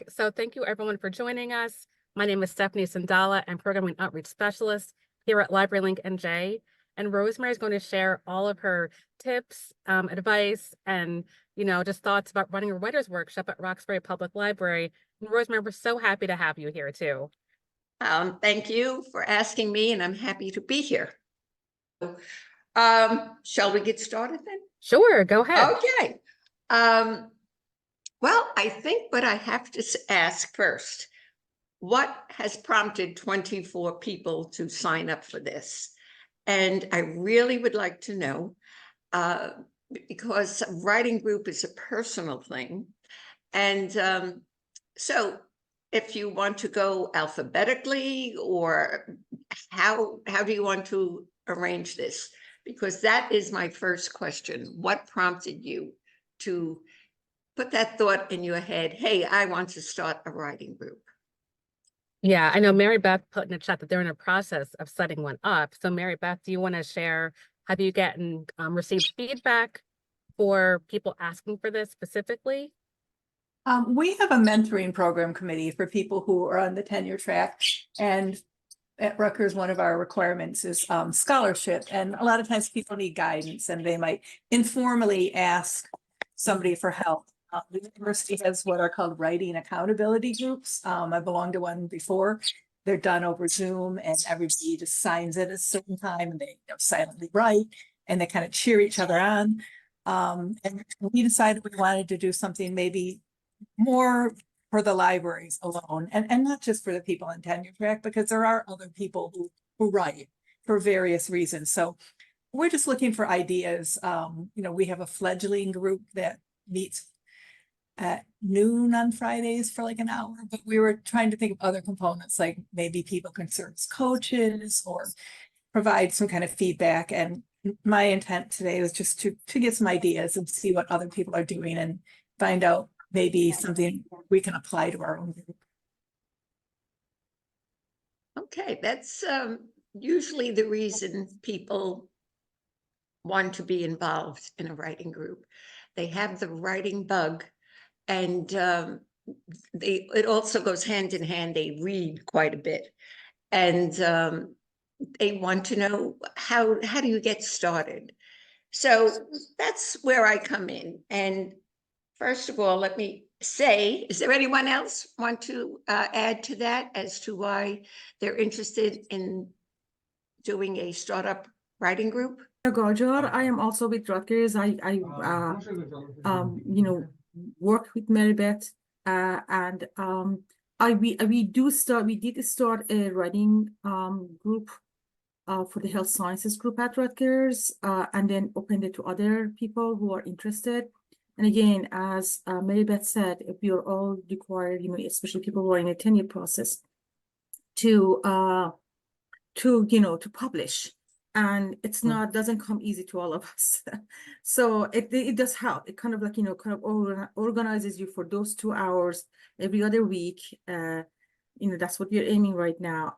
So thank you everyone for joining us. My name is Stephanie Sandala. I'm Programming Outreach Specialist here at LibraryLinkNJ. And Rosemary is going to share all of her tips, advice, and just thoughts about running a writer's workshop at Roxbury Public Library. And Rosemary, we're so happy to have you here too. Thank you for asking me, and I'm happy to be here. Shall we get started then? Sure, go ahead. Okay. Well, I think what I have to ask first, what has prompted 24 people to sign up for this? And I really would like to know, because a writing group is a personal thing. And so if you want to go alphabetically, or how do you want to arrange this? Because that is my first question. What prompted you to put that thought in your head? Hey, I want to start a writing group. Yeah, I know Mary Beth put in the chat that they're in a process of setting one up. So Mary Beth, do you want to share, have you gotten received feedback for people asking for this specifically? We have a mentoring program committee for people who are on the tenure track, and at Rutgers, one of our requirements is scholarship. And a lot of times people need guidance, and they might informally ask somebody for help. The university has what are called writing accountability groups. I belonged to one before. They're done over Zoom, and everybody just signs in at a certain time, and they silently write, and they kind of cheer each other on. And we decided we wanted to do something maybe more for the libraries alone, and not just for the people on tenure track, because there are other people who write for various reasons. So we're just looking for ideas. We have a fledgling group that meets at noon on Fridays for like an hour, but we were trying to think of other components, like maybe people can serve as coaches or provide some kind of feedback. And my intent today was just to get some ideas and see what other people are doing and find out maybe something we can apply to our own group. Okay, that's usually the reason people want to be involved in a writing group. They have the writing bug, and it also goes hand in hand. They read quite a bit, and they want to know how do you get started. So that's where I come in. And first of all, let me say, is there anyone else want to add to that as to why they're interested in doing a startup writing group? Gajar, I am also with Rutgers. I work with Mary Beth, and we did start a writing group for the health sciences group at Rutgers, and then opened it to other people who are interested. And again, as Mary Beth said, we are all required, especially people who are in a tenure process, to publish. And it's doesn't come easy to all of us. So it does help. It kind of organizes you for those 2 hours every other week. That's what we're aiming right now.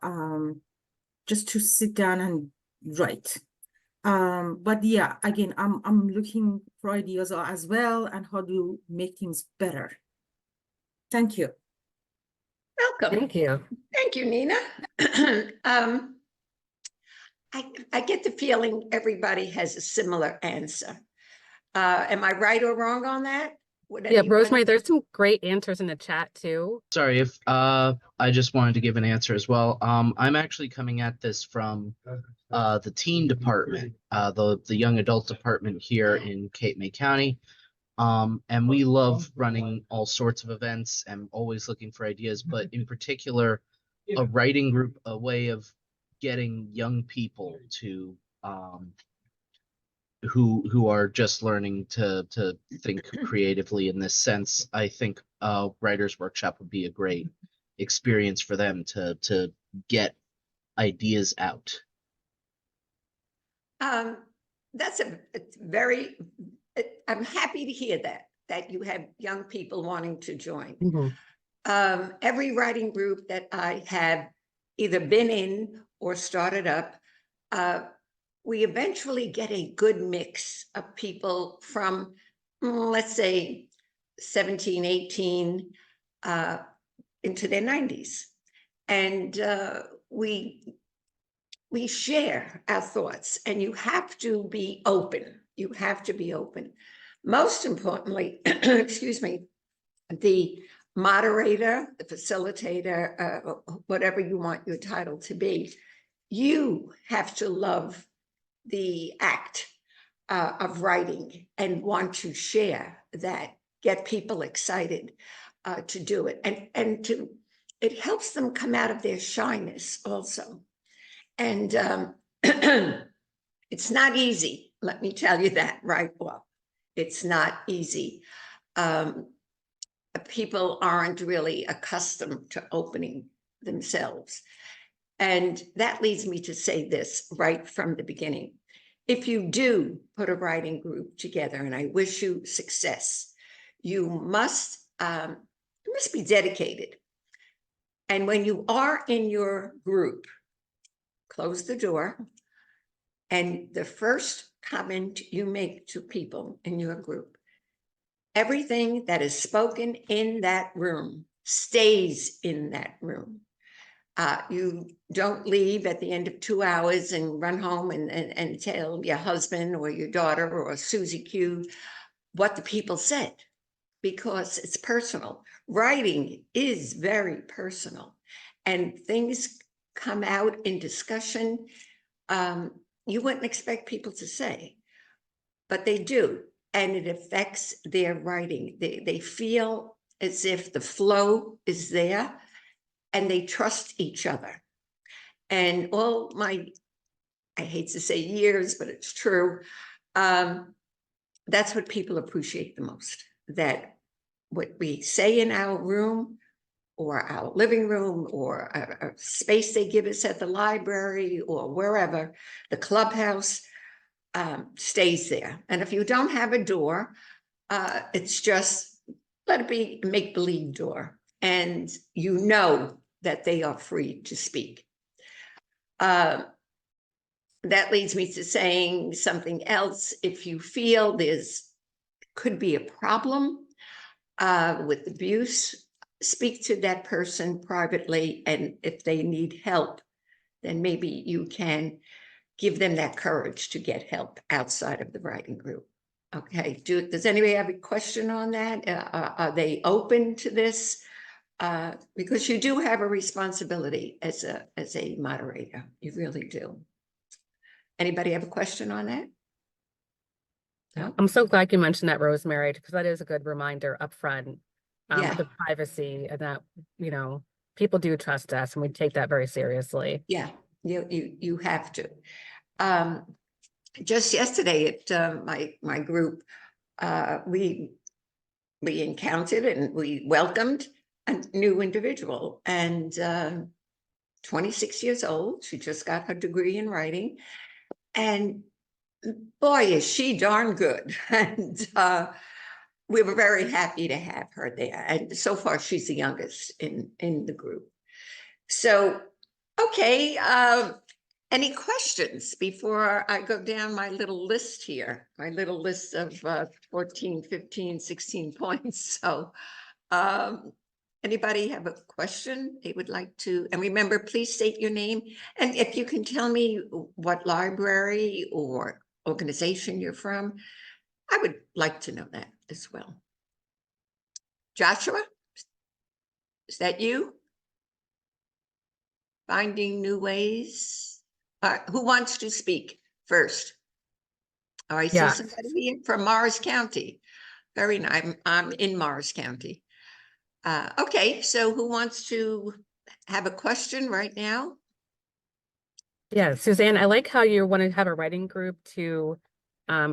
Just to sit down and write. But yeah, again, I'm looking for ideas as well and how to make things better. Thank you. Welcome. Thank you. Thank you, Nina. I get the feeling everybody has a similar answer. Am I right or wrong on that? Yeah, Rosemary, there's some great answers in the chat too. Sorry, if I just wanted to give an answer as well. I'm actually coming at this from the teen department, the young adult department here in Cape May County. And we love running all sorts of events and always looking for ideas, but in particular, a writing group, a way of getting young people to who are just learning to think creatively in this sense. I think a writer's workshop would be a great experience for them to get ideas out. That's I'm happy to hear that you have young people wanting to join. Mm-hmm. Every writing group that I have either been in or started up, we eventually get a good mix of people from, let's say, 17, 18, into their 90s. And we share our thoughts, and you have to be open. You have to be open. Most importantly, excuse me, the moderator, the facilitator, whatever you want your title to be, you have to love the act of writing and want to share that, get people excited to do it. And it helps them come out of their shyness also. And it's not easy, let me tell you that right well. It's not easy. People aren't really accustomed to opening themselves. And that leads me to say this right from the beginning. If you do put a writing group together, and I wish you success, you must be dedicated. And when you are in your group, close the door, and the first comment you make to people in your group, everything that is spoken in that room stays in that room. You don't leave at the end of 2 hours and run home and tell your husband or your daughter or Susie Q what the people said, because it's personal. Writing is very personal, and things come out in discussion you wouldn't expect people to say, but they do, and it affects their writing. They feel as if the flow is there, and they trust each other. And all my, I hate to say years, but it's true, that's what people appreciate the most, that what we say in our room or our living room or a space they give us at the library or wherever, the clubhouse, stays there. And if you don't have a door, it's just, let it be a make-believe door, and you know that they are free to speak. That leads me to saying something else. If you feel could be a problem with abuse, speak to that person privately, and if they need help, then maybe you can give them that courage to get help outside of the writing group. Okay, does anybody have a question on that? Are they open to this? Because you do have a responsibility as a moderator, you really do. Anybody have a question on that? No? I'm so glad you mentioned that, Rosemary, because that is a good reminder up front, Yeah. the privacy, and that, people do trust us, and we take that very seriously. Yeah, you have to. Just yesterday at my group, we encountered and we welcomed a new individual, and 26 years old. She just got her degree in writing, and boy, is she darn good. And we were very happy to have her there. And so far, she's the youngest in the group. So, okay, any questions before I go down my little list here, my little list of 14, 15, 16 points. So anybody have a question they would like to? And remember, please state your name. And if you can tell me what library or organization you're from, I would like to know that as well. Joshua, is that you? Finding new ways. Who wants to speak first? Oh, I see Yeah. somebody here from Morris County. Very nice. I'm in Morris County. Okay, so who wants to have a question right now? Yeah, Suzanne, I like how you want to have a writing group to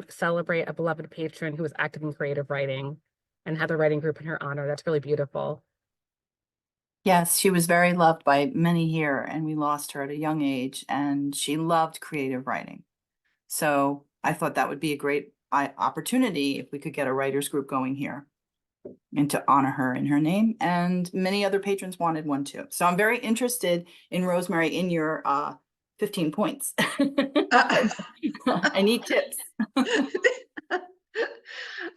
celebrate a beloved patron who was active in creative writing and have a writing group in her honor. That's really beautiful. Yes, she was very loved by many here, and we lost her at a young age, and she loved creative writing. So I thought that would be a great opportunity if we could get a writers group going here and to honor her in her name. And many other patrons wanted one too. So I'm very interested in, Rosemary, in your 15 points. I need tips.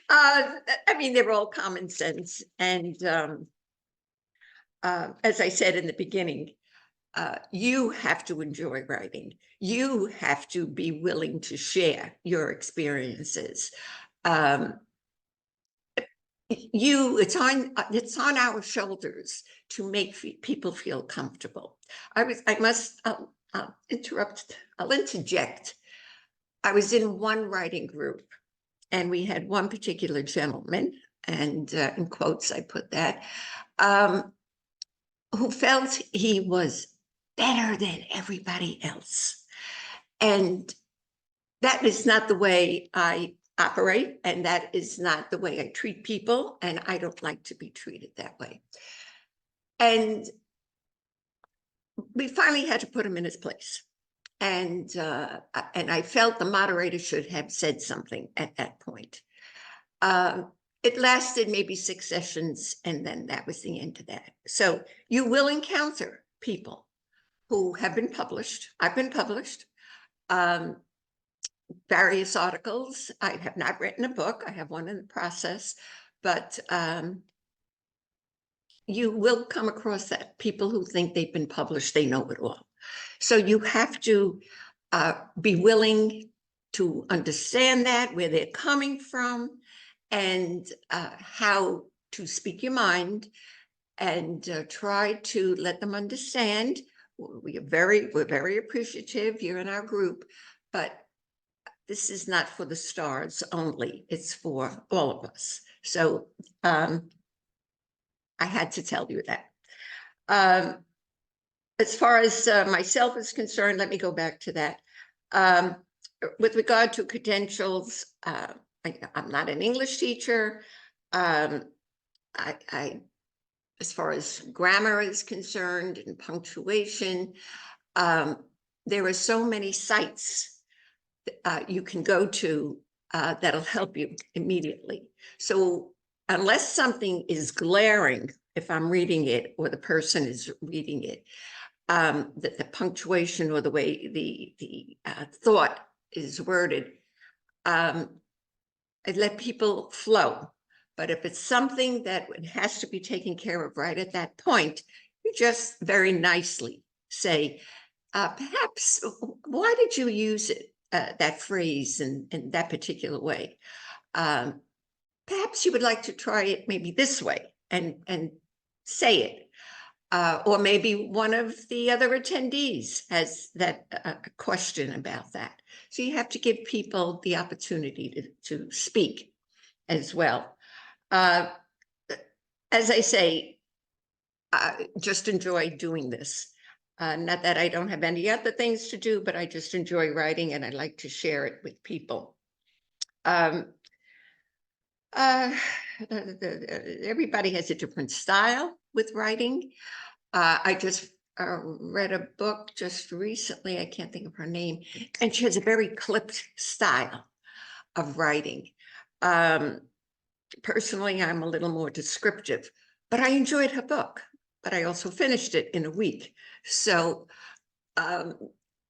I mean, they're all common sense, and as I said in the beginning, you have to enjoy writing. You have to be willing to share your experiences. It's on our shoulders to make people feel comfortable. I'll interject. I was in one writing group, and we had one particular gentleman, and in quotes I put that, who felt he was better than everybody else. And that is not the way I operate, and that is not the way I treat people, and I don't like to be treated that way. And we finally had to put him in his place. And I felt the moderator should have said something at that point. It lasted maybe 6 sessions, and then that was the end of that. So you will encounter people who have been published. I've been published. Various articles. I have not written a book. I have one in the process, but you will come across that people who think they've been published, they know it all. So you have to be willing to understand that, where they're coming from, and how to speak your mind, and try to let them understand. We're very appreciative. You're in our group, but this is not for the stars only. It's for all of us. So I had to tell you that. As far as myself is concerned, let me go back to that. With regard to credentials, I'm not an English teacher. As far as grammar is concerned and punctuation, there are so many sites you can go to that'll help you immediately. So unless something is glaring, if I'm reading it or the person is reading it, that the punctuation or the way the thought is worded, I let people flow. But if it's something that has to be taken care of right at that point, you just very nicely say, perhaps, why did you use it? That phrase in that particular way. Perhaps you would like to try it maybe this way and say it. Or maybe one of the other attendees has that question about that. So you have to give people the opportunity to speak as well. As I say, just enjoy doing this. Not that I don't have any other things to do, but I just enjoy writing, and I like to share it with people. Everybody has a different style with writing. I just read a book just recently, I can't think of her name, and she has a very clipped style of writing. Personally, I'm a little more descriptive, but I enjoyed her book, but I also finished it in a week. So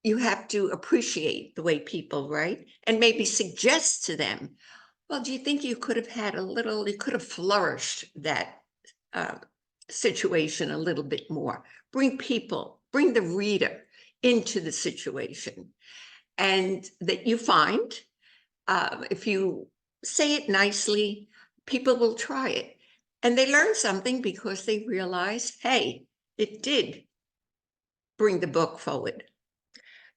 you have to appreciate the way people write and maybe suggest to them, well, do you think you could have had you could have flourished that situation a little bit more? Bring the reader into the situation. And that you find, if you say it nicely, people will try it. And they learn something because they realize, hey, it did bring the book forward.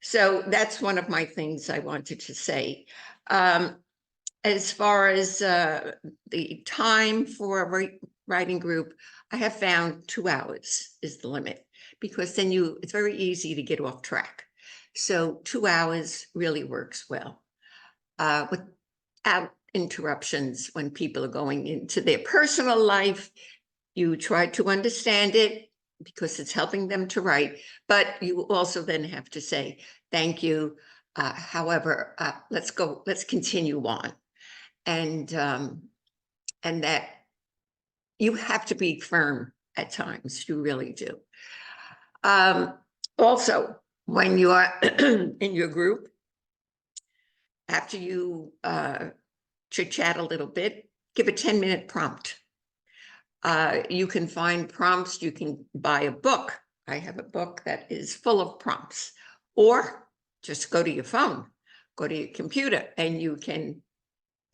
So that's one of my things I wanted to say. As far as the time for a writing group, I have found 2 hours is the limit, because then it's very easy to get off track. So 2 hours really works well. Without interruptions when people are going into their personal life, you try to understand it because it's helping them to write, but you also then have to say, thank you. However, let's continue on. And that you have to be firm at times, you really do. Also, when you are in your group, after you chit chat a little bit, give a 10-minute prompt. You can find prompts. You can buy a book. I have a book that is full of prompts, or just go to your phone, go to your computer, and you can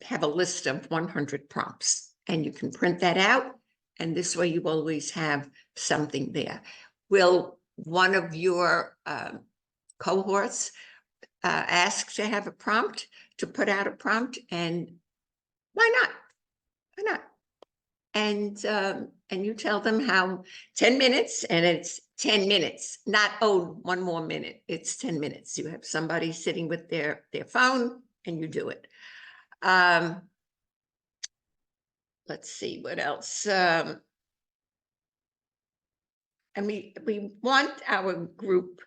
have a list of 100 prompts, and you can print that out. And this way you always have something there. Will one of your cohorts ask to have a prompt, to put out a prompt? And why not? Why not? And you tell them how 10 minutes, and it's 10 minutes, not, oh, one more minute. It's 10 minutes. You have somebody sitting with their phone and you do it. Let's see what else. And we want our group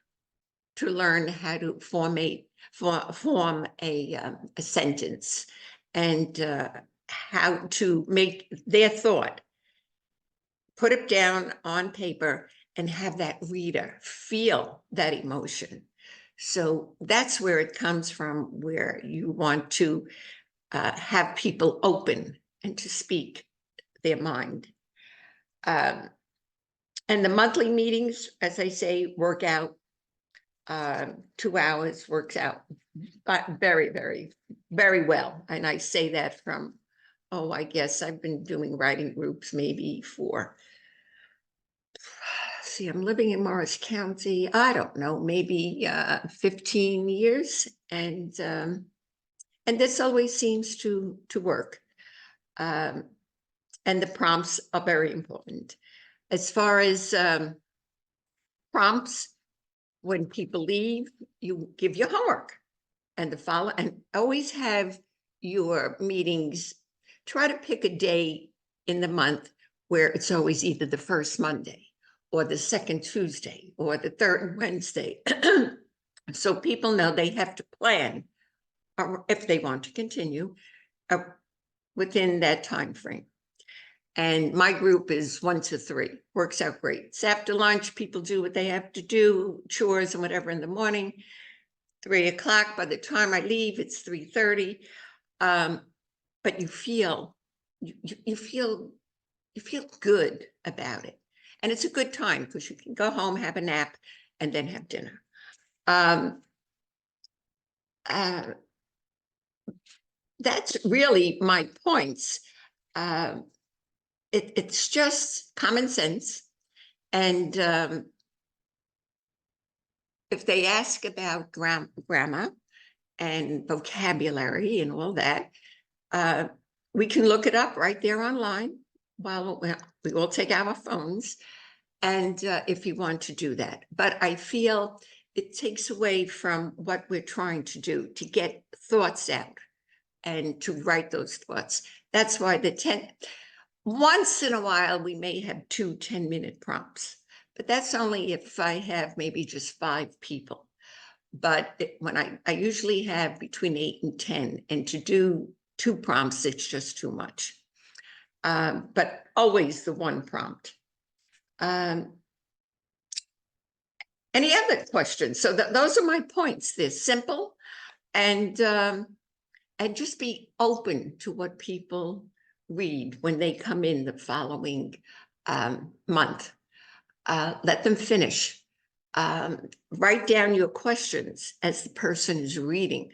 to learn how to form a sentence, and how to make their thought, put it down on paper, and have that reader feel that emotion. So that's where it comes from, where you want to have people open and to speak their mind. And the monthly meetings, as I say, work out. 2 hours works out very, very, very well. And I say that from, oh, I guess I've been doing writing groups maybe for, see, I'm living in Morris County, I don't know, maybe 15 years. And this always seems to work. And the prompts are very important. As far as prompts, when people leave, you give your homework, and and always have your meetings. Try to pick a day in the month where it's always either the first Monday or the second Tuesday or the third Wednesday. So people know they have to plan, or if they want to continue within that time frame. And my group is 1 to 3, works out great. It's after lunch, people do what they have to do, chores and whatever in the morning. 3 o'clock, by the time I leave, it's 3:30. But you feel good about it. And it's a good time because you can go home, have a nap, and then have dinner. That's really my points. It's just common sense. And if they ask about grammar and vocabulary and all that, we can look it up right there online while we all take our phones. And if you want to do that, but I feel it takes away from what we're trying to do, to get thoughts out and to write those thoughts. That's why once in a while, we may have 2 10-minute prompts, but that's only if I have maybe just 5 people. But when I usually have between 8 and 10, and to do 2 prompts, it's just too much. But always the 1 prompt. Any other questions? So those are my points. They're simple, and just be open to what people read when they come in the following month. Let them finish. Write down your questions as the person is reading.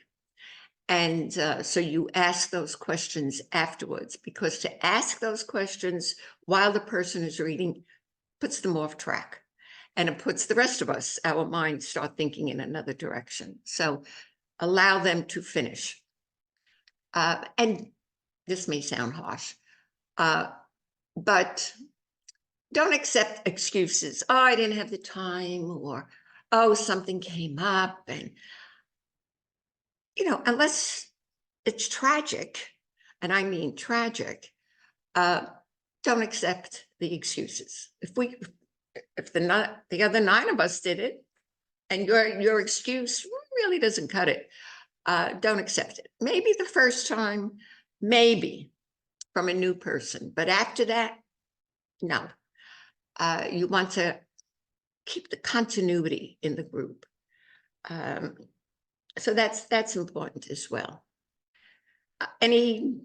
And so you ask those questions afterwards, because to ask those questions while the person is reading puts them off track. And it puts the rest of us, our minds start thinking in another direction. So allow them to finish. And this may sound harsh, but don't accept excuses. Oh, I didn't have the time, or, oh, something came up. And, unless it's tragic, and I mean tragic, don't accept the excuses. If the other 9 of us did it, and your excuse really doesn't cut it, don't accept it. Maybe the first time, maybe from a new person, but after that, no. You want to keep the continuity in the group. So that's important as well. Any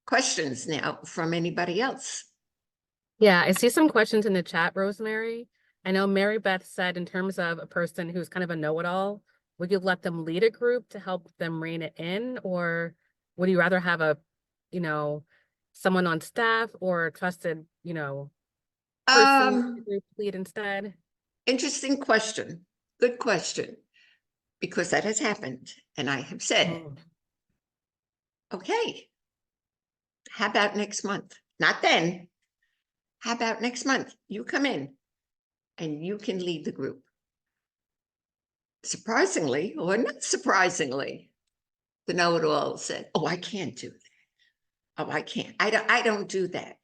questions now from anybody else? Yeah, I see some questions in the chat, Rosemary. I know Mary Beth said in terms of a person who's kind of a know-it-all, would you let them lead a group to help them rein it in? Or would you rather have a, you know, someone on staff or a trusted, person in the group lead instead? Interesting question. Good question. Because that has happened. And I have said, Mm. okay, how about next month? Not then. How about next month? You come in and you can lead the group. Surprisingly, or not surprisingly, the know-it-all said, oh, I can't do that. Oh, I can't. I don't do that.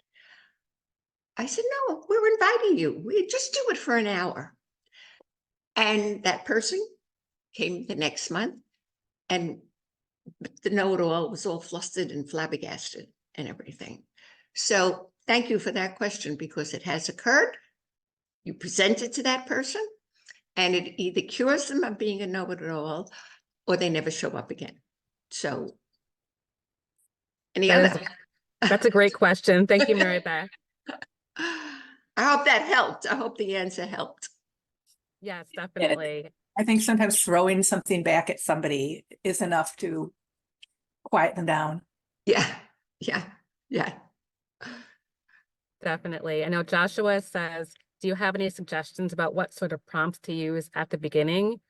I said, no, we're inviting you. We just do it for an hour. And that person came the next month, and the know-it-all was all flustered and flabbergasted and everything. So thank you for that question, because it has occurred. You present it to that person, and it either cures them of being a know-it-all, or they never show up again. So any That other? That's a great question. Thank you, Mary Beth. I hope that helped. I hope the answer helped. Yes, definitely. I think sometimes throwing something back at somebody is enough to quiet them down. Yeah, yeah, yeah. Definitely. I know Joshua says, do you have any suggestions about what sort of prompts to use at the beginning,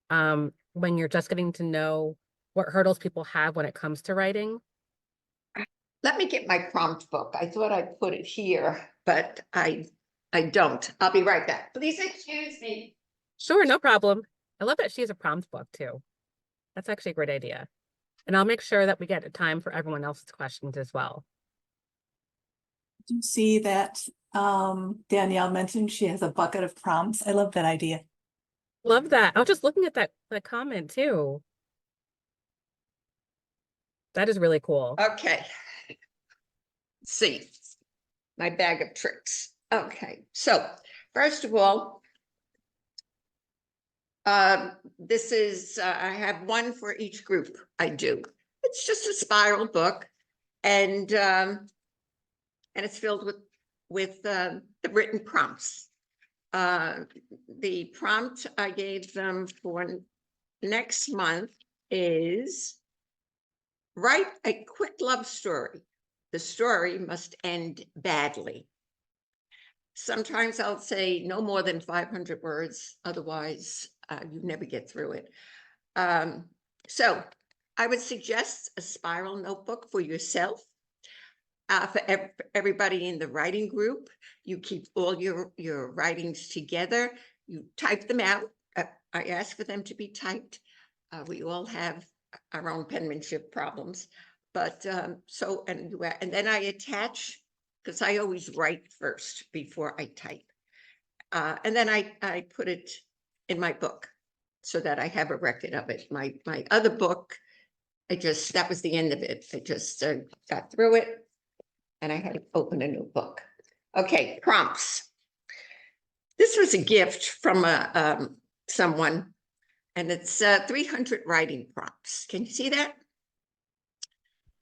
when you're just getting to know what hurdles people have when it comes to writing? Let me get my prompt book. I thought I put it here, but I don't. I'll be right back. Please excuse me. Sure, no problem. I love that she has a prompt book too. That's actually a great idea. And I'll make sure that we get time for everyone else's questions as well. Do you see that Danielle mentioned she has a bucket of prompts? I love that idea. Love that. I was just looking at that comment too. That is really cool. Okay. Let's see, my bag of tricks. Okay, so first of all, this is, I have one for each group I do. It's just a spiral book, and it's filled with the written prompts. The prompt I gave them for next month is write a quick love story. The story must end badly. Sometimes I'll say no more than 500 words, otherwise you never get through it. So I would suggest a spiral notebook for yourself. For everybody in the writing group, you keep all your writings together, you type them out. I ask for them to be typed. We all have our own penmanship problems, but and then I attach, because I always write first before I type. And then I put it in my book so that I have a record of it. My other book, that was the end of it. I just got through it and I had to open a new book. Okay, prompts. This was a gift from someone, and it's 300 writing prompts. Can you see that?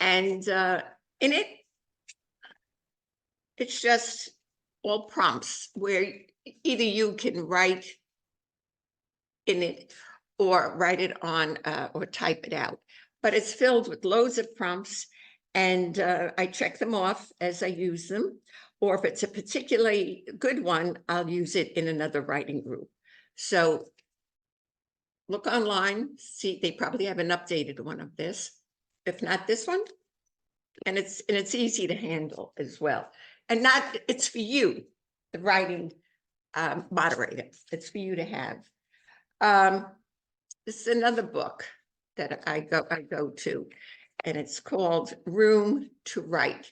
And in it, it's just all prompts where either you can write in it or write it on or type it out. But it's filled with loads of prompts, and I check them off as I use them. Or if it's a particularly good one, I'll use it in another writing group. So look online, see, they probably have an updated one of this. If not this one, and it's easy to handle as well. And it's for you, the writing moderator. It's for you to have. This is another book that I go to, and it's called Room to Write: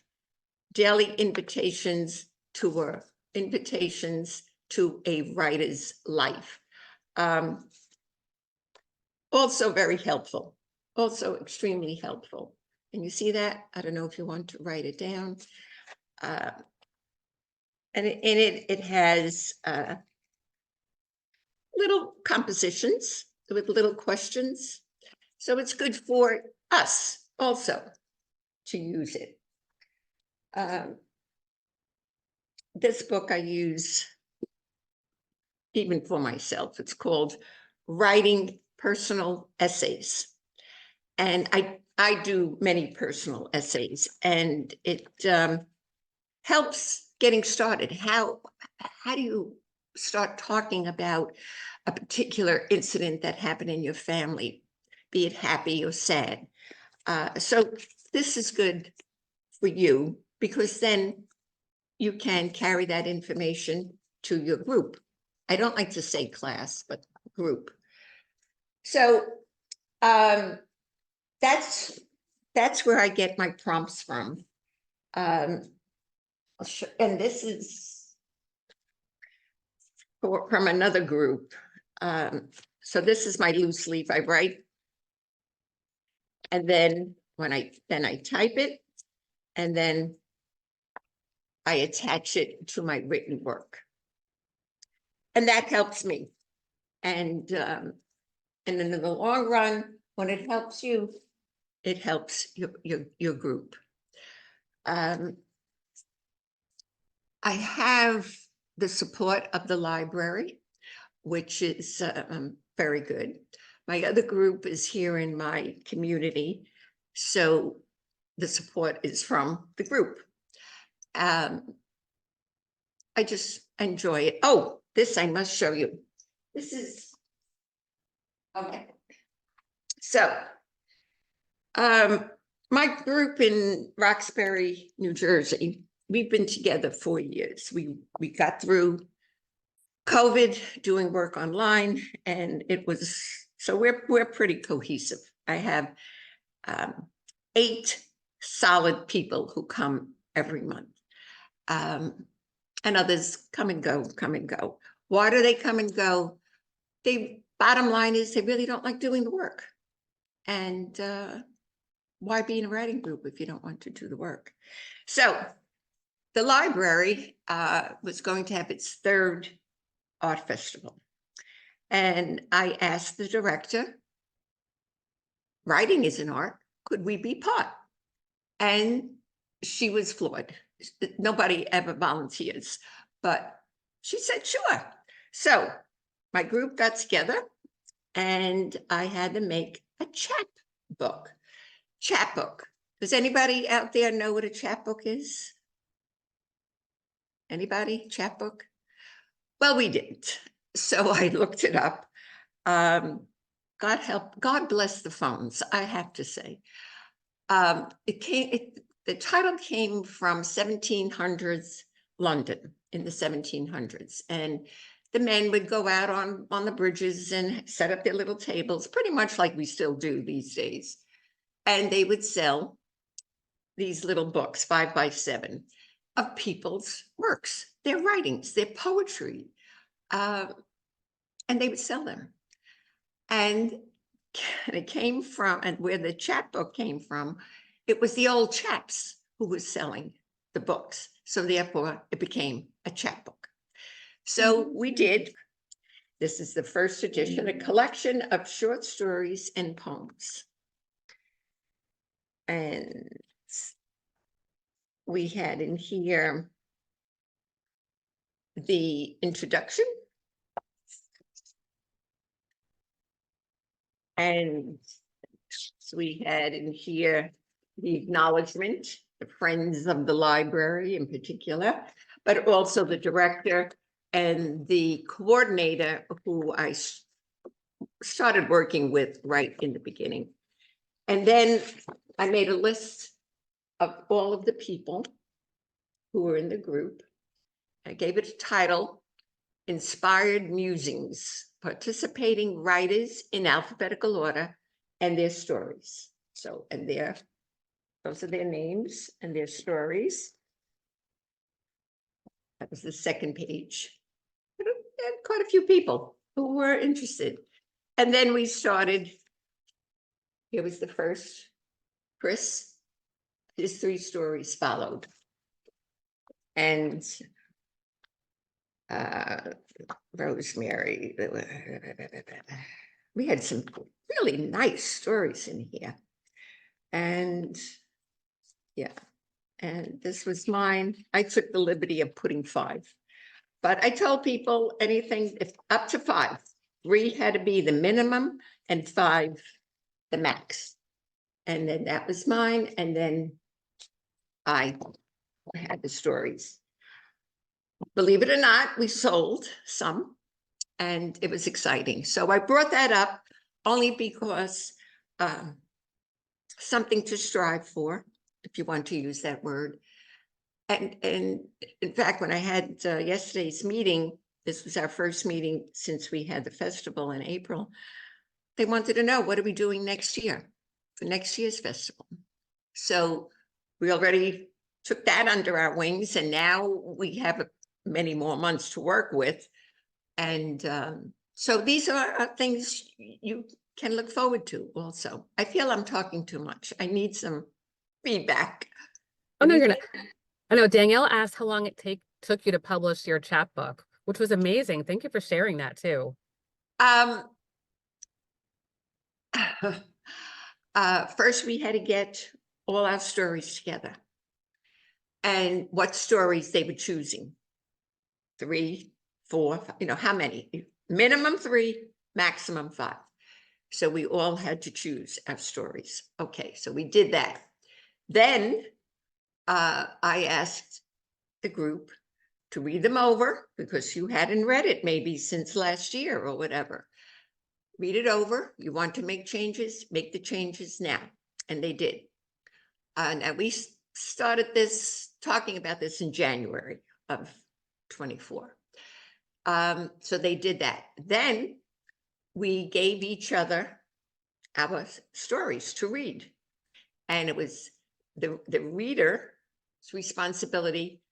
Daily Invitations to a Writer's Life. Also very helpful, also extremely helpful. And you see that? I don't know if you want to write it down. And in it has little compositions with little questions. So it's good for us also to use it. this book I use even for myself. It's called Writing Personal Essays. And I do many personal essays, and it helps getting started. How do you start talking about a particular incident that happened in your family, be it happy or sad? So this is good for you, because then you can carry that information to your group. I don't like to say class, but group. So that's where I get my prompts from. And this is from another group. So this is my loose leaf. I write, and then when I type it, and then I attach it to my written work, and that helps me. And then in the long run, when it helps you, it helps your group. I have the support of the library, which is very good. My other group is here in my community, so the support is from the group. I just enjoy it. Oh, this I must show you. This is, okay. So, my group in Roxbury, New Jersey, we've been together 4 years. We got through COVID doing work online, and it was, so we're pretty cohesive. I have 8 solid people who come every month. And others come and go, come and go. Why do they come and go? Bottom line is they really don't like doing the work. And why be in a writing group if you don't want to do the work? So the library was going to have its 3rd art festival. And I asked the director, writing is an art, could we be part? And she was floored. Nobody ever volunteers, but she said, sure. So my group got together, and I had to make a chapbook. Does anybody out there know what a chapbook is? Anybody? Chapbook? Well, we didn't. So I looked it up. God bless the phones, I have to say. The title came from 1700s London, in the 1700s. And the men would go out on the bridges and set up their little tables, pretty much like we still do these days. And they would sell these little books, 5 by 7, of people's works, their writings, their poetry. And they would sell them. And it came from, and where the chapbook came from, it was the old chaps who were selling the books. So therefore, it became a chapbook. So we did. This is the first edition, a collection of short stories and poems. And we had in here the introduction. And so we had in here the acknowledgement, the friends of the library in particular, but also the director and the coordinator who I started working with right in the beginning. And then I made a list of all of the people who were in the group. I gave it a title, Inspired Musings, Participating Writers in Alphabetical Order and Their Stories. So, and those are their names and their stories. That was the second page. And quite a few people who were interested. And then we started, here was the first, Chris, his 3 stories followed. And Rosemary, we had some really nice stories in here. And yeah, and this was mine. I took the liberty of putting 5. But I told people anything if up to 5. 3 had to be the minimum and 5 the max. And then that was mine. And then I had the stories. Believe it or not, we sold some and it was exciting. So I brought that up only because something to strive for, if you want to use that word. And in fact, when I had yesterday's meeting, this was our first meeting since we had the festival in April. They wanted to know, what are we doing next year for next year's festival? So we already took that under our wings, and now we have many more months to work with. And so these are things you can look forward to also. I feel I'm talking too much. I need some feedback. Oh, no, you're not. I know Danielle asked how long it took you to publish your chapbook, which was amazing. Thank you for sharing that too. First, we had to get all our stories together and what stories they were choosing. 3, 4, how many? Minimum 3, maximum 5. So we all had to choose our stories. Okay, so we did that. Then I asked the group to read them over because you hadn't read it maybe since last year or whatever. Read it over. You want to make changes, make the changes now. And they did. And we started talking about this in January of 24. So they did that. Then we gave each other our stories to read. And it was the reader's responsibility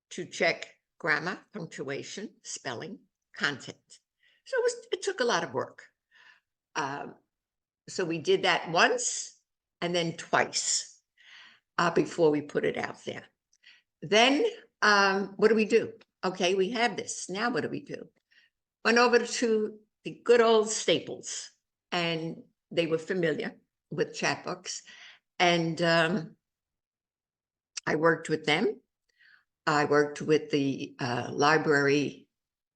to check grammar, punctuation, spelling, content. So it took a lot of work. So we did that once and then twice before we put it out there. Then what do we do? Okay, we have this. Now what do we do? Went over to the good old Staples, and they were familiar with chapbooks. And I worked with them. I worked with the library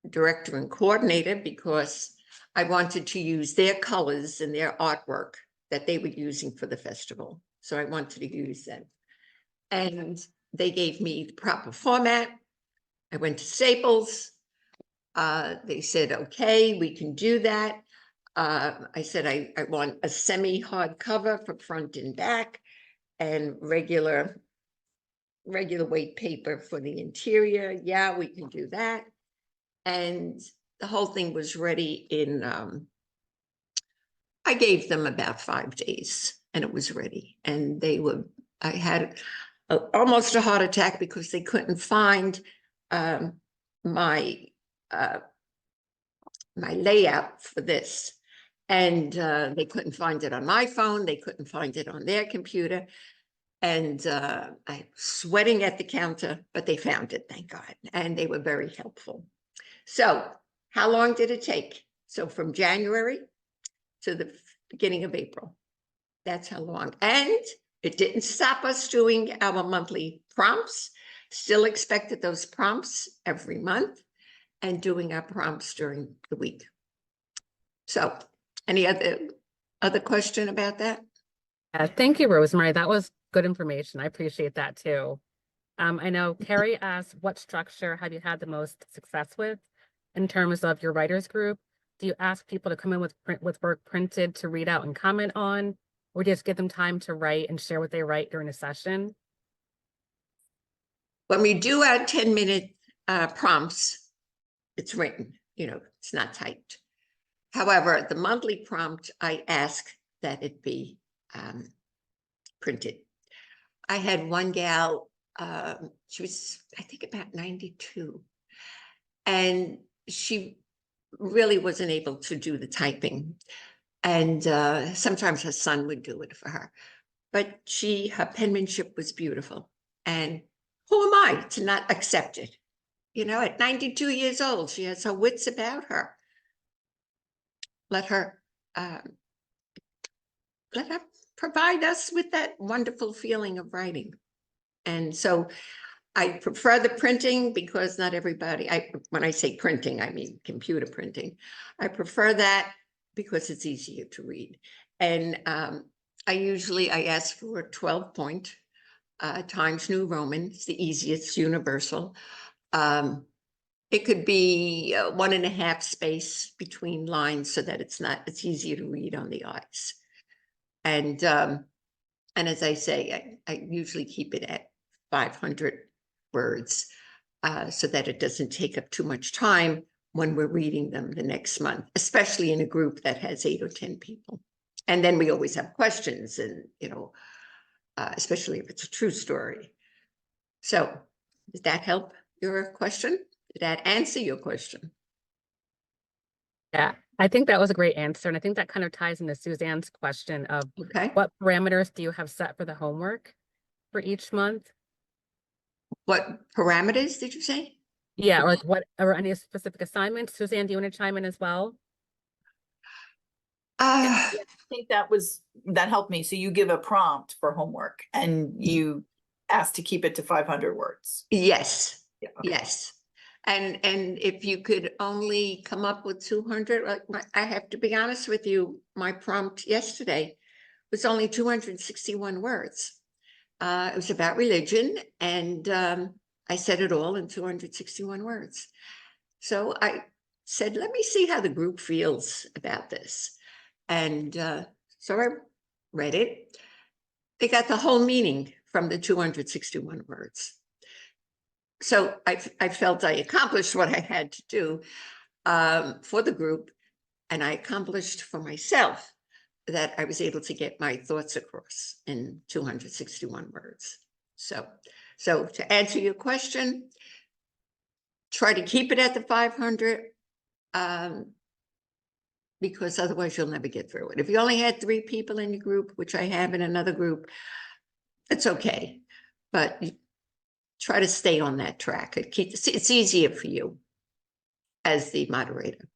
director and coordinator because I wanted to use their colors and their artwork that they were using for the festival. So I wanted to use them. And they gave me the proper format. I went to Staples. They said, okay, we can do that. I said, I want a semi-hard cover for front and back and regular weight paper for the interior. Yeah, we can do that. And the whole thing was ready in, I gave them about 5 days and it was ready. And I had almost a heart attack because they couldn't find my layout for this. And they couldn't find it on my phone. They couldn't find it on their computer. And I was sweating at the counter, but they found it, thank God. And they were very helpful. So how long did it take? So from January to the beginning of April. That's how long. And it didn't stop us doing our monthly prompts. Still expected those prompts every month and doing our prompts during the week. So any other question about that? Thank you, Rosemary. That was good information. I appreciate that too. I know Carrie asked, what structure have you had the most success with in terms of your writers group? Do you ask people to come in with work printed to read out and comment on, or just give them time to write and share what they write during a session? When we do our 10-minute prompts, it's written, it's not typed. However, the monthly prompt, I ask that it be printed. I had one gal, she was, I think, about 92, and she really wasn't able to do the typing. And sometimes her son would do it for her, but her penmanship was beautiful. And who am I to not accept it? At 92 years old, she has her wits about her. Let her provide us with that wonderful feeling of writing. And so I prefer the printing because not everybody, when I say printing, I mean computer printing. I prefer that because it's easier to read. And I ask for 12 point Times New Roman. It's the easiest, universal. It could be 1.5 space between lines so that it's easier to read on the eyes. And as I say, I usually keep it at 500 words so that it doesn't take up too much time when we're reading them the next month, especially in a group that has 8 or 10 people. And then we always have questions and, especially if it's a true story. So did that help your question? Did that answer your question? Yeah, I think that was a great answer. And I think that kind of ties into Suzanne's question of Okay. what parameters do you have set for the homework for each month? What parameters did you say? Yeah, or like what, or any specific assignments? Suzanne, do you want to chime in as well? Uh, I think that helped me. So you give a prompt for homework and you ask to keep it to 500 words. yes, Yeah, okay. yes. And if you could only come up with 200, I have to be honest with you, my prompt yesterday was only 261 words. It was about religion, and I said it all in 261 words. So I said, let me see how the group feels about this. And so I read it. They got the whole meaning from the 261 words. So I felt I accomplished what I had to do for the group, and I accomplished for myself that I was able to get my thoughts across in 261 words. So to answer your question, try to keep it at the 500 because otherwise you'll never get through it. If you only had 3 people in your group, which I have in another group, it's okay, but try to stay on that track. It's easier for you as the moderator.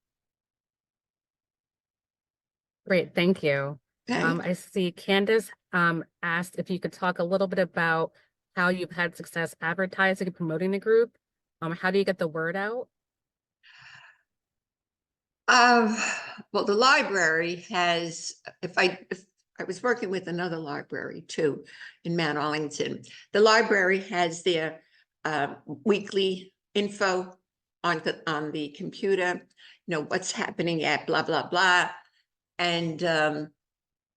Great, thank you. Okay. I see Candace asked if you could talk a little bit about how you've had success advertising and promoting the group. How do you get the word out? Well, the library has, if I was working with another library too in Mount Arlington, the library has their weekly info on the computer, what's happening at blah, blah, blah. And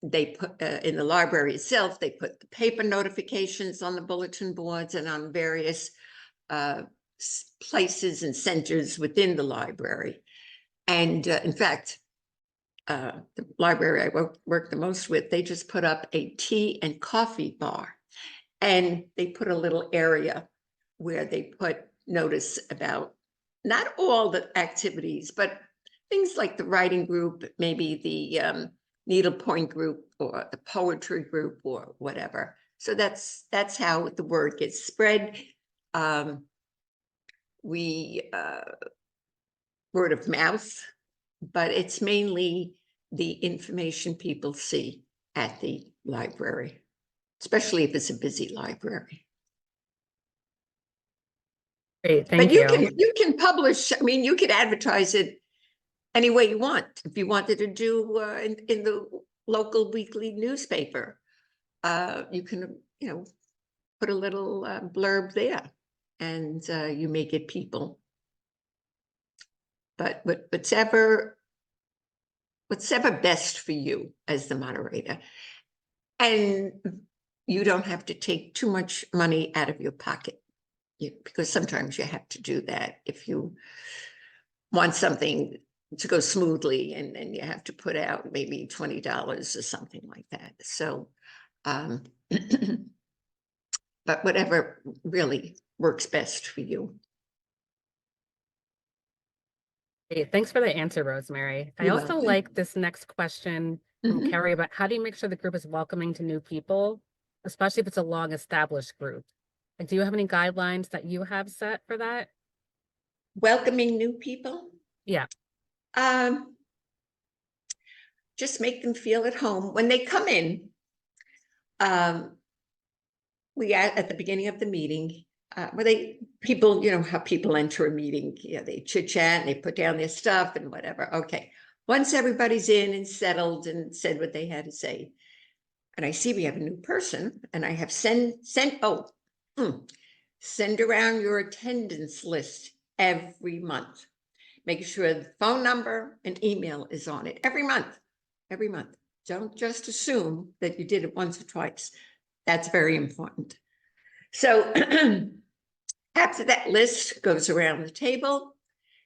they put in the library itself, they put the paper notifications on the bulletin boards and on various places and centers within the library. And in fact, the library I work the most with, they just put up a tea and coffee bar. And they put a little area where they put notice about not all the activities, but things like the writing group, maybe the needlepoint group or the poetry group or whatever. So that's how the word gets spread. Word of mouth, but it's mainly the information people see at the library, especially if it's a busy library. Great, thank But you can publish, I mean, you could advertise it any way you want. If you wanted to do in the local weekly newspaper, you can, put a little blurb there and you may get people. But whatever best for you as the moderator. And you don't have to take too much money out of your pocket because sometimes you have to do that if you want something to go smoothly and then you have to put out maybe $20 or something like that. So, but whatever really works best for you. Great. Thanks for the answer, Rosemary. I You're also welcome. like this next question from Mhm. Carrie about how do you make sure the group is welcoming to new people, especially if it's a long established group? Like, do you have any guidelines that you have set for that? Welcoming new people. Yeah. Just make them feel at home when they come in. at the beginning of the meeting, where people, you know, how people enter a meeting, they chit chat and they put down their stuff and whatever. Okay. Once everybody's in and settled and said what they had to say, and I see we have a new person, and I have send around your attendance list every month. Make sure the phone number and email is on it every month. Don't just assume that you did it once or twice. That's very important. So after that list goes around the table,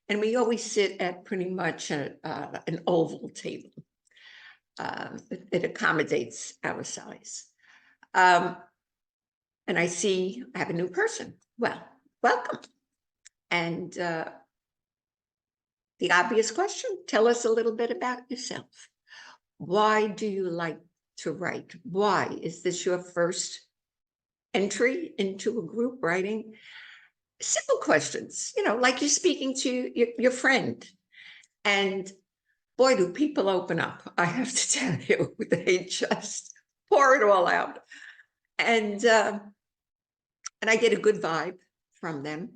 and we always sit at pretty much an oval table. It accommodates our size. And I see I have a new person. Well, welcome. And the obvious question, tell us a little bit about yourself. Why do you like to write? Why? Is this your first entry into a group writing? Simple questions, you know, like you're speaking to your friend. And boy, do people open up. I have to tell you, they just pour it all out. And I get a good vibe from them.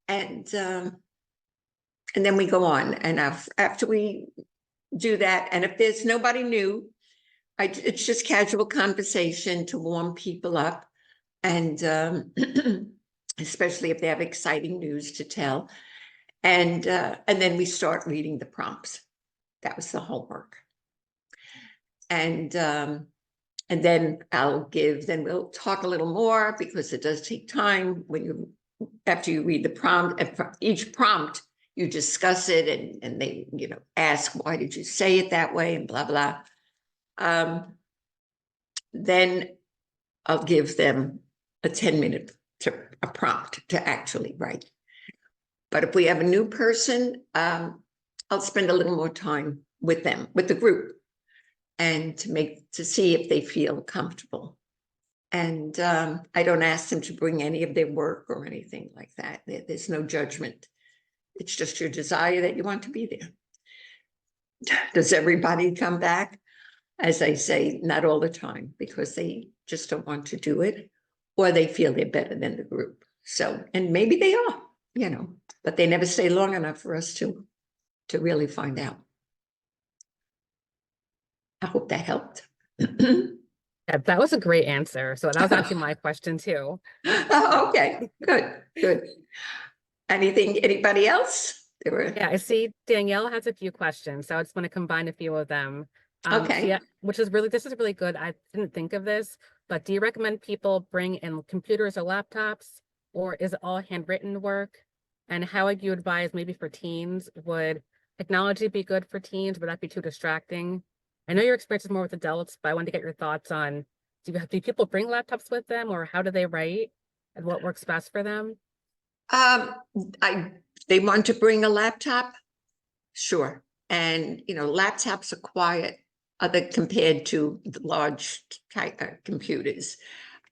And then we go on. And after we do that, and if there's nobody new, it's just casual conversation to warm people up. And especially if they have exciting news to tell. And then we start reading the prompts. That was the homework. And then then we'll talk a little more, because it does take time after you read the prompt. And for each prompt, you discuss it, and they, you know, ask, why did you say it that way, and blah, blah. Then I'll give them a 10-minute prompt to actually write. But if we have a new person, I'll spend a little more time with them, with the group, and to see if they feel comfortable. And I don't ask them to bring any of their work or anything like that. There's no judgment. It's just your desire that you want to be there. Does everybody come back? As I say, not all the time, because they just don't want to do it, or they feel they're better than the group. So, and maybe they are, you know, but they never stay long enough for us to really find out. I hope that helped. Yeah, that was a great answer. So that was actually my question too. Oh, okay, good. Anybody else? Yeah, I see Danielle has a few questions, so I just want to combine a few of them. Okay. This is really good. I didn't think of this, but do you recommend people bring in computers or laptops, or is it all handwritten work? And how would you advise, maybe for teens, would technology be good for teens? Would that be too distracting? I know your experience is more with adults, but I wanted to get your thoughts on, do people bring laptops with them, or how do they write, and what works best for them? They want to bring a laptop, sure. And, you know, laptops are quiet, compared to the large computers,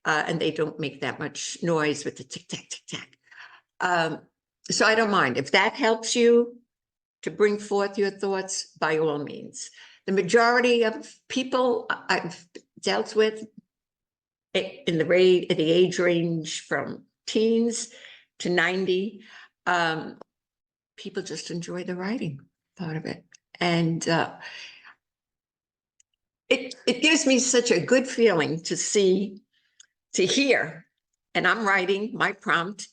and they don't make that much noise with the tick, tack, tick, tack. So I don't mind. If that helps you to bring forth your thoughts, by all means. The majority of people I've dealt with in the age range from teens to 90, people just enjoy the writing part of it. And it gives me such a good feeling to hear, and I'm writing my prompt,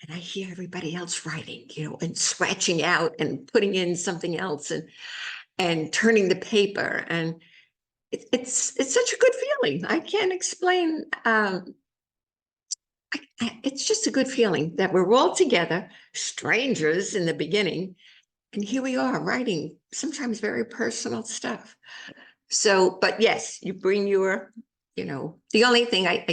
and I hear everybody else writing, you know, and scratching out and putting in something else, and turning the paper, and it's such a good feeling. I can't explain. It's just a good feeling that we're all together, strangers in the beginning, and here we are writing sometimes very personal stuff. So, but yes, you bring your, you know, the only thing I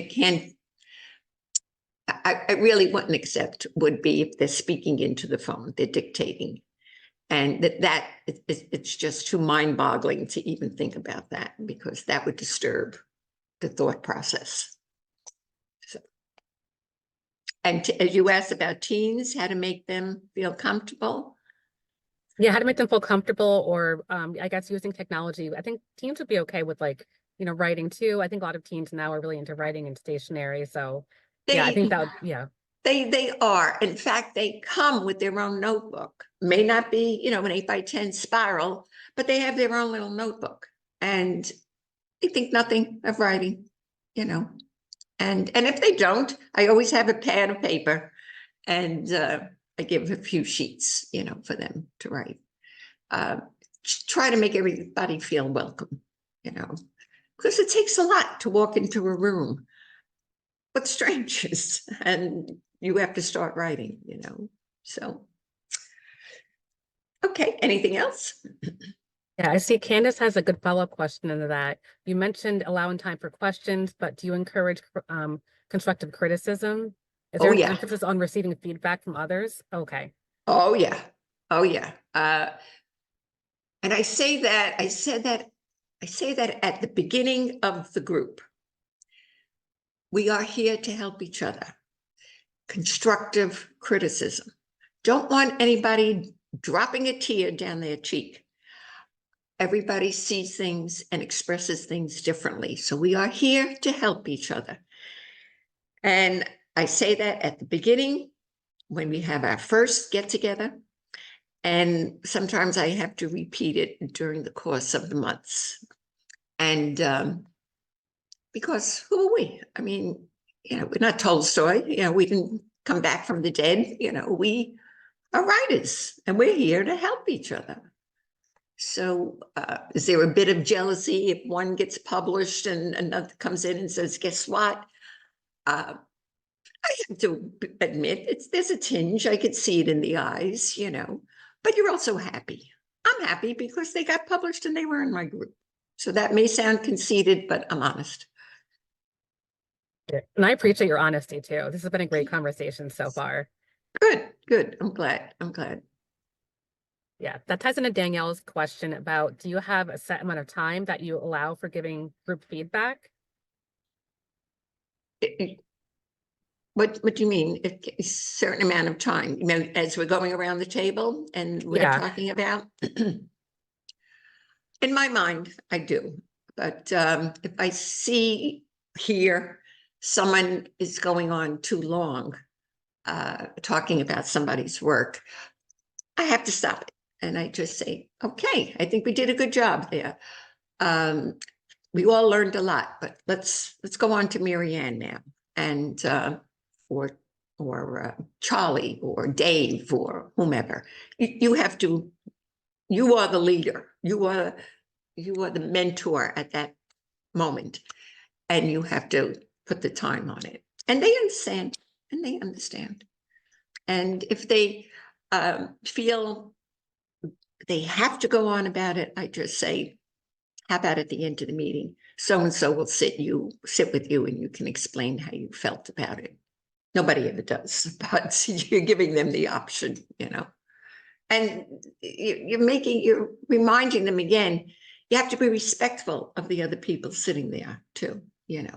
really wouldn't accept would be if they're speaking into the phone, they're dictating. And it's just too mind-boggling to even think about that, because that would disturb the thought process. So, and as you asked about teens, how to make them feel comfortable. Yeah, how to make them feel comfortable, or I guess using technology. I think teens would be okay with like writing too. I think a lot of teens now are really into writing and stationery. So yeah, I think that would, yeah. They are. In fact, they come with their own notebook. May not be, an 8x10 spiral, but they have their own little notebook. And they think nothing of writing, And if they don't, I always have a pad of paper, and I give a few sheets, for them to write. Try to make everybody feel welcome, because it takes a lot to walk into a room with strangers, and you have to start writing, So, okay, anything else? Yeah, I see Candace has a good follow-up question into that. You mentioned allowing time for questions, but do you encourage constructive criticism? Is there Oh, an yeah. emphasis on receiving feedback from others? Okay. Oh, yeah. Oh, yeah. And I say that at the beginning of the group. We are here to help each other. Constructive criticism. Don't want anybody dropping a tear down their cheek. Everybody sees things and expresses things differently. So we are here to help each other. And I say that at the beginning when we have our first get together. And sometimes I have to repeat it during the course of the months. And because who are we? I mean, we're not Tolstoy, we didn't come back from the dead, we are writers and we're here to help each other. So is there a bit of jealousy if one gets published and another comes in and says, guess what? I have to admit, there's a tinge. I could see it in the eyes, but you're also happy. I'm happy because they got published and they were in my group. So that may sound conceited, but I'm honest. And I appreciate your honesty too. This has been a great conversation so far. Good. I'm glad. Yeah, that ties into Danielle's question about, do you have a set amount of time that you allow for giving group feedback? What do you mean? A certain amount of time? As we're going around the table and we're talking about? In my mind, I do. But if I hear someone is going on too long talking about somebody's work, I have to stop it. And I just say, okay, I think we did a good job there. We all learned a lot, but let's go on to Marianne now, and or Charlie or Dave or whomever. You have to. You are the leader. You are the mentor at that moment, and you have to put the time on it. And they understand. And if they feel they have to go on about it, I just say, how about at the end of the meeting, so-and-so will sit with you and you can explain how you felt about it. Nobody ever does, but you're giving them the option, and you're reminding them again, you have to be respectful of the other people sitting there too, Yeah,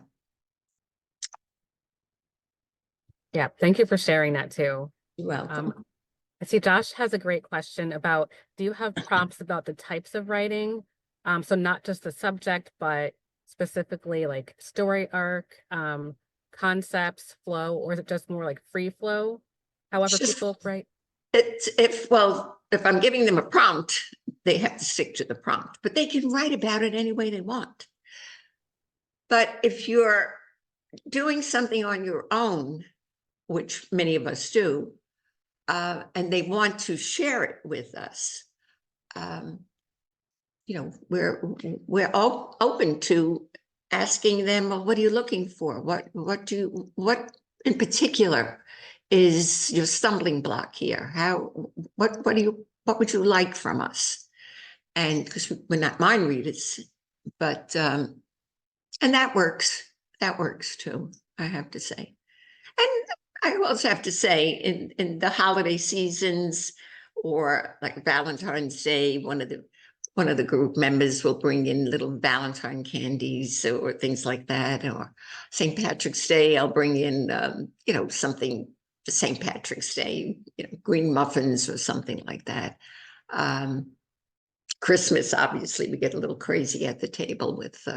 thank you for sharing that too. You're welcome. I see Josh has a great question about, do you have prompts about the types of writing? So not just the subject, but specifically like story arc, concepts, flow, or is it just more like free flow? However people write. If I'm giving them a prompt, they have to stick to the prompt, but they can write about it any way they want. But if you're doing something on your own, which many of us do, and they want to share it with us, we're all open to asking them, well, what are you looking for? What in particular is your stumbling block here? What would you like from us? And because we're not mind readers, but and that works too, I have to say. And I also have to say, in the holiday seasons, or like Valentine's Day, one of the group members will bring in little Valentine candies or things like that. Or St. Patrick's Day, I'll bring in something for St. Patrick's Day, green muffins or something like that. Christmas, obviously, we get a little crazy at the table with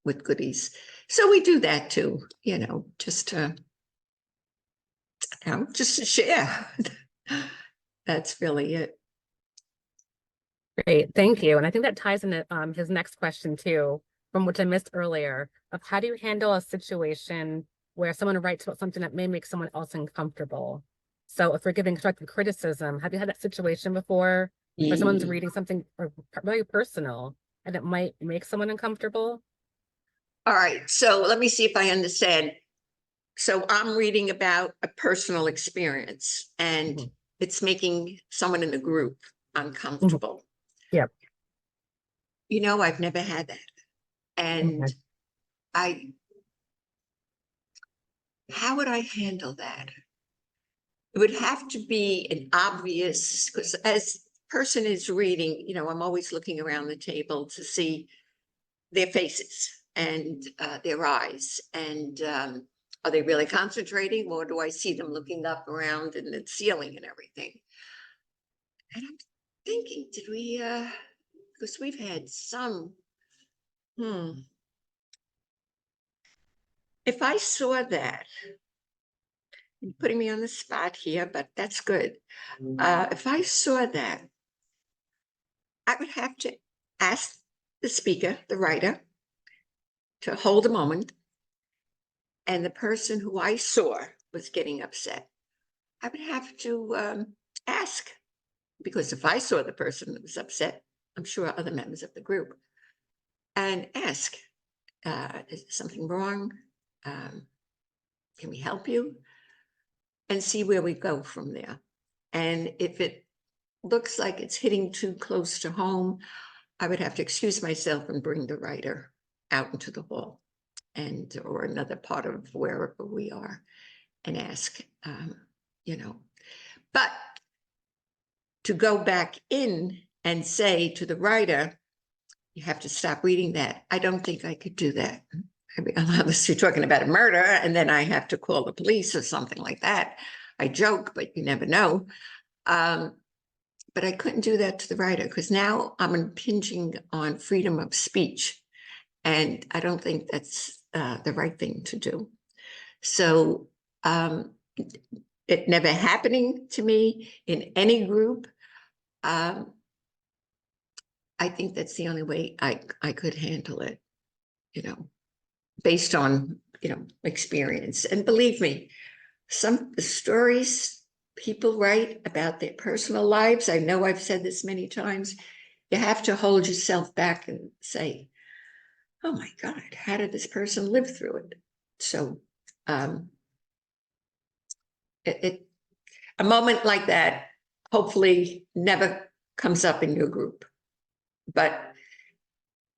with goodies. So we do that too, you know, just to share. That's really it. Great, thank you. And I think that ties into his next question too, from which I missed earlier, of how do you handle a situation where someone writes about something that may make someone else uncomfortable? So if we're giving constructive criticism, have you had that situation before where someone's reading something very personal and it might make someone uncomfortable? All right, so let me see if I understand. So I'm reading about a personal experience and Mhm. it's making someone in the group uncomfortable. Yep. You know, I've never had that. And Okay. how would I handle that? It would have to be an obvious, because as person is reading, you know, I'm always looking around the table to see their faces and their eyes. And are they really concentrating, or do I see them looking up around in the ceiling and everything? And I'm thinking, did we, because we've had some, if I saw that, you're putting me on the spot here, but that's good. If I saw that, I would have to ask the speaker, the writer, to hold a moment. And the person who I saw was getting upset, I would have to ask, because if I saw the person that was upset, I'm sure other members of the group, and ask, is something wrong? Can we help you? And see where we go from there. And if it looks like it's hitting too close to home, I would have to excuse myself and bring the writer out into the hall and or another part of wherever we are and ask, you know. But to go back in and say to the writer, you have to stop reading that, I don't think I could do that. I mean, unless you're talking about a murder and then I have to call the police or something like that. I joke, but you never know. But I couldn't do that to the writer because now I'm impinging on freedom of speech. And I don't think that's the right thing to do. So it never happening to me in any group. I think that's the only way I could handle it, you know, based on, you know, experience. And believe me, some of the stories people write about their personal lives, I know I've said this many times, you have to hold yourself back and say, oh my God, how did this person live through it? So a moment like that hopefully never comes up in your group, but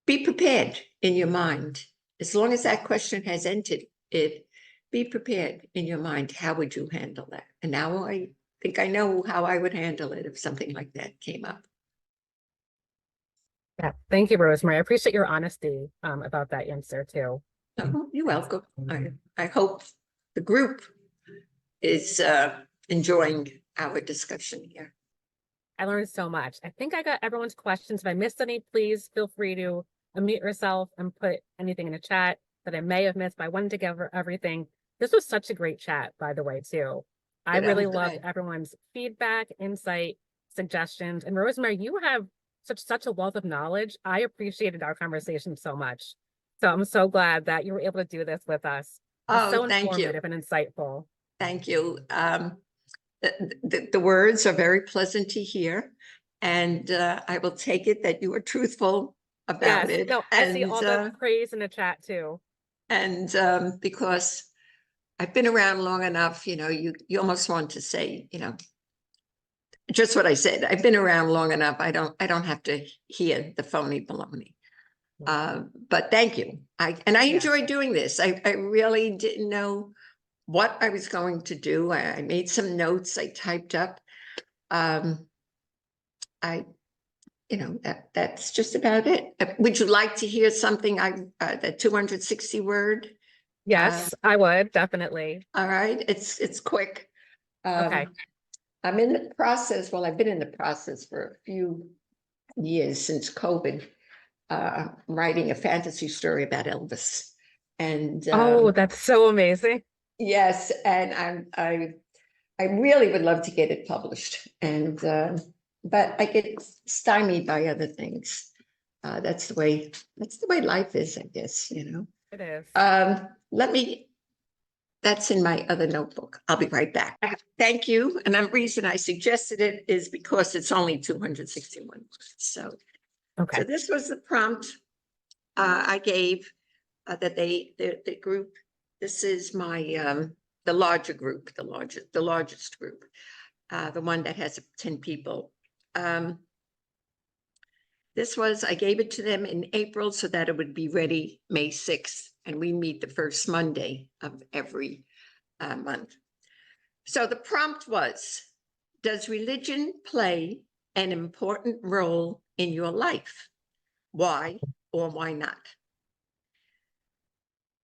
be prepared in your mind. As long as that question has entered it, be prepared in your mind. How would you handle that? And now I think I know how I would handle it if something like that came up. Yeah, thank you, Rosemary. I appreciate your honesty about that answer too. Oh, you're welcome. I hope the group is enjoying our discussion here. I learned so much. I think I got everyone's questions. If I missed any, please feel free to unmute yourself and put anything in the chat that I may have missed, but I wanted to cover everything. This was such a great chat, by the way, too. I Good, I'm really glad. loved everyone's feedback, insight, suggestions. And Rosemary, you have such a wealth of knowledge. I appreciated our conversation so much. So I'm so glad that you were able to do this with us. It's so Oh, thank you. informative and insightful. Thank you. The words are very pleasant to hear, and I will take it that you are truthful about Yes, it. no, I see all the praise in the chat too. And because I've been around long enough, you know, you almost want to say, you know, just what I said. I've been around long enough. I don't have to hear the phony baloney. But thank you. I enjoyed doing this. I really didn't know what I was going to do. I made some notes I typed up. You know, that's just about it. Would you like to hear something? The 260 word? Yes, I would definitely. All right, it's quick. Okay. I'm in the process. Well, I've been in the process for a few years since COVID writing a fantasy story about Elvis. And Oh, that's so amazing. yes, and I really would love to get it published, and but I get stymied by other things. That's the way life is, I guess, you know. It is. That's in my other notebook. I'll be right back. Thank you. And the reason I suggested it is because it's only 261 words. So Okay. this was the prompt I gave that the group. This is my the larger group, the largest group, the one that has 10 people. I gave it to them in April so that it would be ready May 6th, and we meet the first Monday of every month. So the prompt was, does religion play an important role in your life? Why or why not?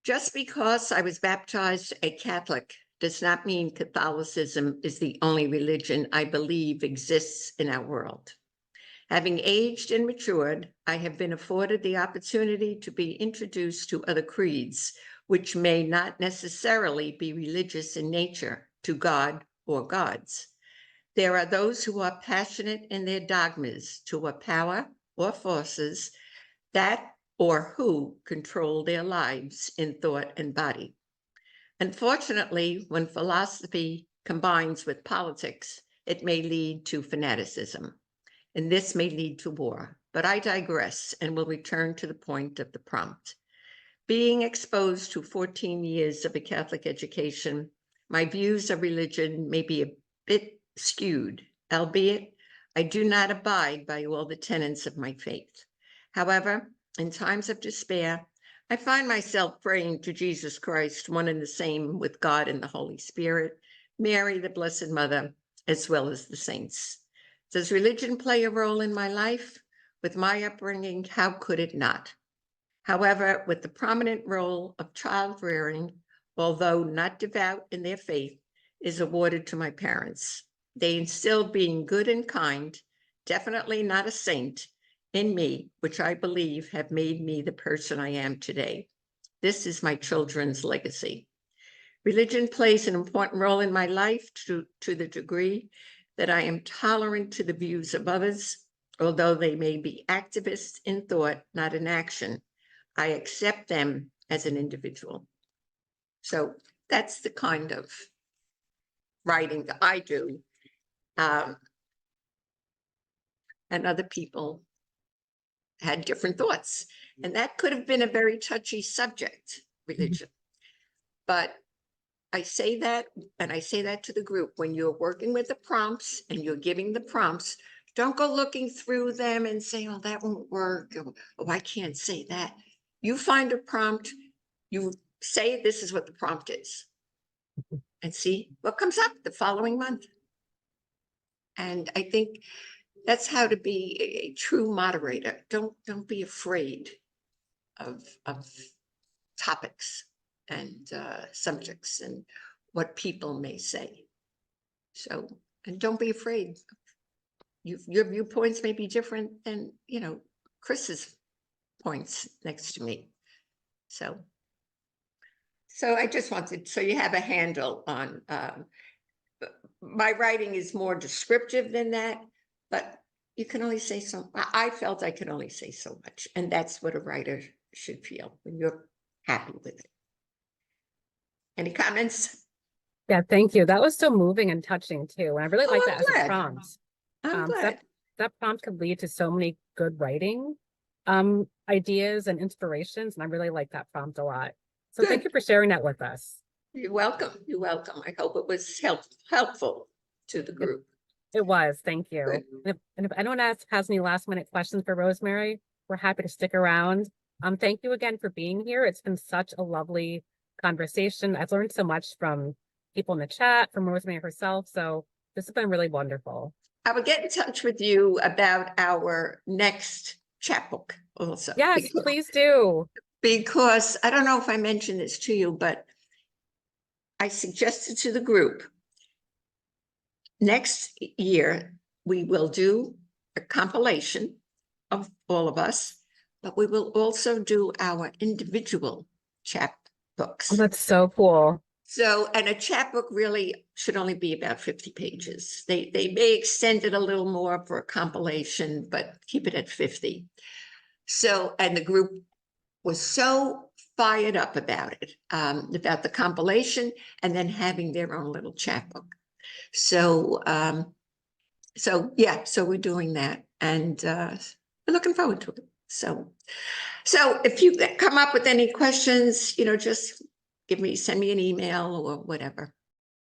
Just because I was baptized a Catholic does not mean Catholicism is the only religion I believe exists in our world. Having aged and matured, I have been afforded the opportunity to be introduced to other creeds, which may not necessarily be religious in nature, to God or gods. There are those who are passionate in their dogmas to a power or forces that or who control their lives in thought and body. Unfortunately, when philosophy combines with politics, it may lead to fanaticism, and this may lead to war. But I digress and will return to the point of the prompt. Being exposed to 14 years of a Catholic education, my views of religion may be a bit skewed, albeit I do not abide by all the tenets of my faith. However, in times of despair, I find myself praying to Jesus Christ, one and the same with God and the Holy Spirit, Mary, the Blessed Mother, as well as the saints. Does religion play a role in my life? With my upbringing, how could it not? However, with the prominent role of child rearing, although not devout in their faith, is awarded to my parents. They instilled being good and kind, definitely not a saint, in me, which I believe have made me the person I am today. This is my children's legacy. Religion plays an important role in my life to the degree that I am tolerant to the views of others, although they may be activists in thought, not in action. I accept them as an individual. So that's the kind of writing that I do. And other people had different thoughts. And that could have been a very touchy subject, religion. But I say that, and I say that to the group, when you're working with the prompts and you're giving the prompts, don't go looking through them and say, oh, that won't work. Oh, I can't say that. You find a prompt, you say, this is what the prompt is, and see what comes up the following month. And I think that's how to be a true moderator. Don't be afraid of topics and subjects and what people may say. So, and don't be afraid. Your viewpoints may be different than, you know, Chris's points next to me. So I just wanted, so you have a handle on, my writing is more descriptive than that, but you can only say so. I felt I could only say so much, and that's what a writer should feel when you're happy with it. Any comments? Yeah, thank you. That was so moving and touching too. And I really like I'm that as a glad. prompt. I'm So glad. that prompt could lead to so many good writing ideas and inspirations. And I really like that prompt a lot. So thank Good. you for sharing that with us. You're welcome. You're welcome. I hope it was helpful to the group. It was, thank you. Good. And if anyone else has any last minute questions for Rosemary, we're happy to stick around. Thank you again for being here. It's been such a lovely conversation. I've learned so much from people in the chat, from Rosemary herself. So this has been really wonderful. I will get in touch with you about our next chapbook also. Yes, please do. Because I don't know if I mentioned this to you, but I suggested to the group, next year, we will do a compilation of all of us but we will also do our individual Oh, chapbooks. that's so cool. So, and a chapbook really should only be about 50 pages. They may extend it a little more for a compilation, but keep it at 50. So, and the group was so fired up about it, about the compilation and then having their own little chapbook. So, so we're doing that, and we're looking forward to it. So if you come up with any questions, just send me an email or whatever.